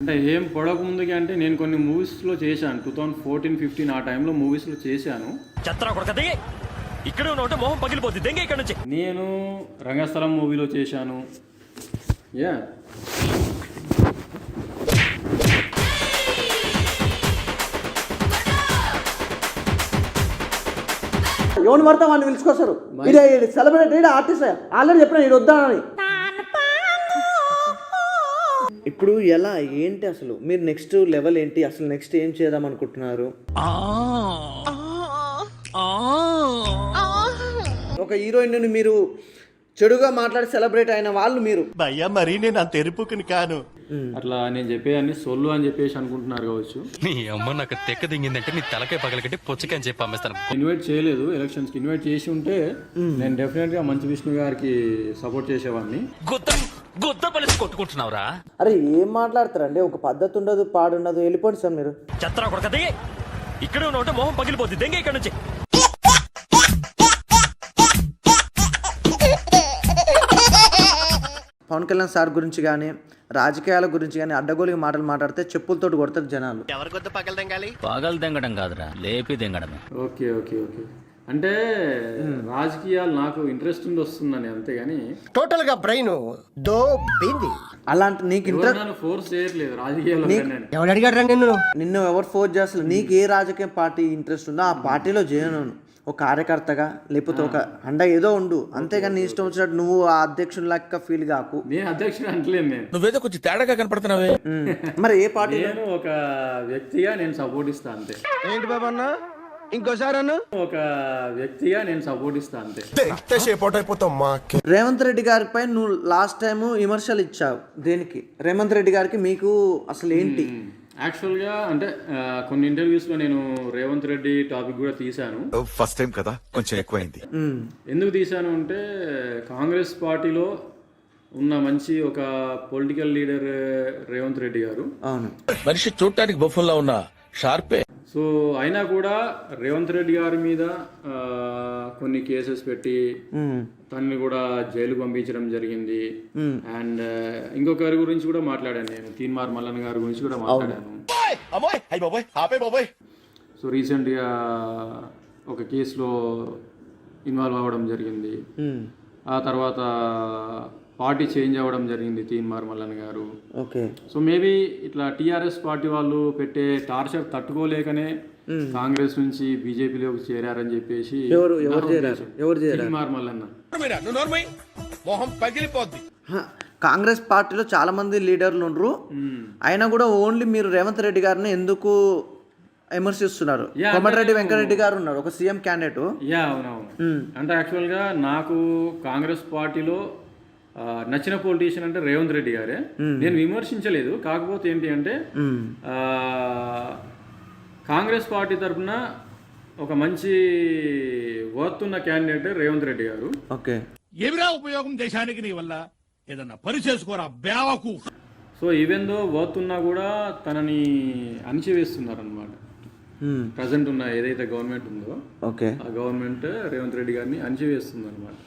అంటే ఏం పొడక ముందుకి అంటే నేను కొన్ని మూవీస్లో చేశాను 2014-15 ఆ టైంలో మూవీస్లో చేశాను. ఇక్కడ ఉంటే మొహం పగిలిపోద్ది దెంగ ఇక్కడ నుంచి. నేను రంగస్థలం మూవీలో చేశాను. యా ఎవరిని పడతాం వాడిని పిలుచుకొస్తారు. ఇది సెలబ్రిటీ ఆర్టిస్ట్ ఆల్రెడీ చెప్పిన ఇది వద్దానని. ఇప్పుడు ఎలా ఏంటి అసలు మీరు నెక్స్ట్ లెవెల్ ఏంటి అసలు నెక్స్ట్ ఏం చేద్దాం అనుకుంటున్నారు? ఒక హీరోయిన్ మీరు చెడుగా మాట్లాడి సెలబ్రేట్ అయిన వాళ్ళు మీరు భయ్యా మరి నేను అంత ఎరుపుకుని కాను. అట్లా నేను చెప్పేదాన్ని సొల్లు అని చెప్పేసి అనుకుంటున్నారు కావచ్చు. నీ అమ్మ నాకు తెక్క దింగిందంటే నీ తలకాయ పగలకట్టి పొచ్చకాయ అని చెప్పి అమ్మేస్తాను. ఇన్వైట్ చేయలేదు, ఎలక్షన్స్కి ఇన్వైట్ చేసి ఉంటే నేను డెఫినెట్గా మంచు విష్ణు గారికి సపోర్ట్ చేసేవాడిని. గుద్ద పలిసి కొట్టుకుంటున్నావురా. అరే ఏం మాట్లాడతారండి? ఒక పద్ధతి ఉండదు పాడుండదు. వెళ్ళిపోండి సార్ మీరు. చెత్తరా కొడకది ఇక్కడ ఉంటే మొహం పగిలిపోద్ది దెంగ ఇక్కడ నుంచి. పవన్ కళ్యాణ్ సార్ గురించి కానీ రాజకీయాల గురించి కానీ అడ్డగోలిగా మాటలు మాట్లాడితే చెప్పులతోటి కొడతారు జనాలు. ఎవరికొద్దు పగల దెంగాలి? పగలు దెంగడం కాదురా, లేపి దెంగడమే. ఓకే ఓకే ఓకే అంటే రాజకీయాలు నాకు ఇంట్రెస్ట్ ఉండి వస్తుందని అంతేగాని టోటల్ గా బ్రెయిన్ దో బింది. అలాంటి నీకు ఇంట్రెస్ట్ ఫోర్స్ చేయట్లేదు రాజకీయాల్లో. ఎవరు అడిగాడు నిన్ను ఎవరు ఫోర్స్ చేస్తారు? నీకు ఏ రాజకీయ పార్టీ ఇంట్రెస్ట్ ఉందో ఆ పార్టీలో చేయను. ఒక కార్యకర్తగా లేకపోతే ఒక అండ ఏదో ఉండు, అంతేగాని నీ ఇష్టం వచ్చినట్టు నువ్వు ఆ అధ్యక్షుని లెక్క ఫీల్ కాకు. నేను అధ్యక్షుడు అంటలేదు, నేను నువ్వేదో కొంచెం తేడాగా కనపడుతున్నావే. మరి ఏ పార్టీ? నేను ఒక వ్యక్తిగా నేను సపోర్ట్ ఇస్తా అంతే. ఏంటి బాబా అన్న ఇంకోసారి అన్న? ఒక వ్యక్తిగా నేను సపోర్ట్ ఇస్తా అంతే. రేవంత్ రెడ్డి గారిపై నువ్వు లాస్ట్ టైం విమర్శలు ఇచ్చావు. దేనికి? రేవంత్ రెడ్డి గారికి మీకు అసలు ఏంటి? యాక్చువల్గా అంటే కొన్ని ఇంటర్వ్యూస్లో నేను రేవంత్ రెడ్డి టాపిక్ కూడా తీశాను. ఫస్ట్ టైం కదా కొంచెం ఎక్కువైంది. ఎందుకు తీశాను అంటే కాంగ్రెస్ పార్టీలో ఉన్న మంచి ఒక పొలిటికల్ లీడర్ రేవంత్ రెడ్డి గారు. అవును, మనిషి చూడటానికి బొఫ్ఫన్లా ఉన్నా షార్పే. సో అయినా కూడా రేవంత్ రెడ్డి గారి మీద కొన్ని కేసెస్ పెట్టి తనని కూడా జైలు పంపించడం జరిగింది. అండ్ ఇంకొకరి గురించి కూడా మాట్లాడాను, నేను తీన్మార్ మల్లన్న గారి గురించి కూడా మాట్లాడాను. సో రీసెంట్గా ఒక కేసులో ఇన్వాల్వ్ అవ్వడం జరిగింది. ఆ తర్వాత పార్టీ చేంజ్ అవ్వడం జరిగింది Teenmar Mallanna garu. Okay. So maybe ఇట్లా టీఆర్ఎస్ పార్టీ వాళ్ళు పెట్టే టార్చర్ తట్టుకోలేకనే కాంగ్రెస్ నుంచి బీజేపీలోకి చేరారని చెప్పేసి తీన్మార్ మల్లన్న. కాంగ్రెస్ పార్టీలో చాలా మంది లీడర్లు ఉండరు, అయినా కూడా ఓన్లీ మీరు రేవంత్ రెడ్డి గారిని ఎందుకు విమర్శిస్తున్నారు? కోమటిరెడ్డి వెంకరెడ్డి గారు ఉన్నారు, ఒక సీఎం క్యాండిడేట్. అవునవును. అంటే యాక్చువల్గా నాకు కాంగ్రెస్ పార్టీలో నచ్చిన పొలిటీషియన్ అంటే రేవంత్ రెడ్డి గారే. నేను విమర్శించలేదు, కాకపోతే ఏంటి అంటే కాంగ్రెస్ పార్టీ తరఫున ఒక మంచి వర్త్ ఉన్న క్యాండిడేట్ రేవంత్ రెడ్డి గారు. ఓకే. ఏమిరా ఉపయోగం దేశానికి నీ వల్ల? ఏదన్నా పని చేసుకోరా బేవకు. సో ఈవెన్ దో వర్త్ ఉన్నా కూడా తనని అణిచివేస్తున్నారు అనమాట. ప్రజెంట్ ఉన్న ఏదైతే గవర్నమెంట్ ఉందో ఓకే, ఆ గవర్నమెంట్ రేవంత్ రెడ్డి గారిని అణిచివేస్తుంది అనమాట.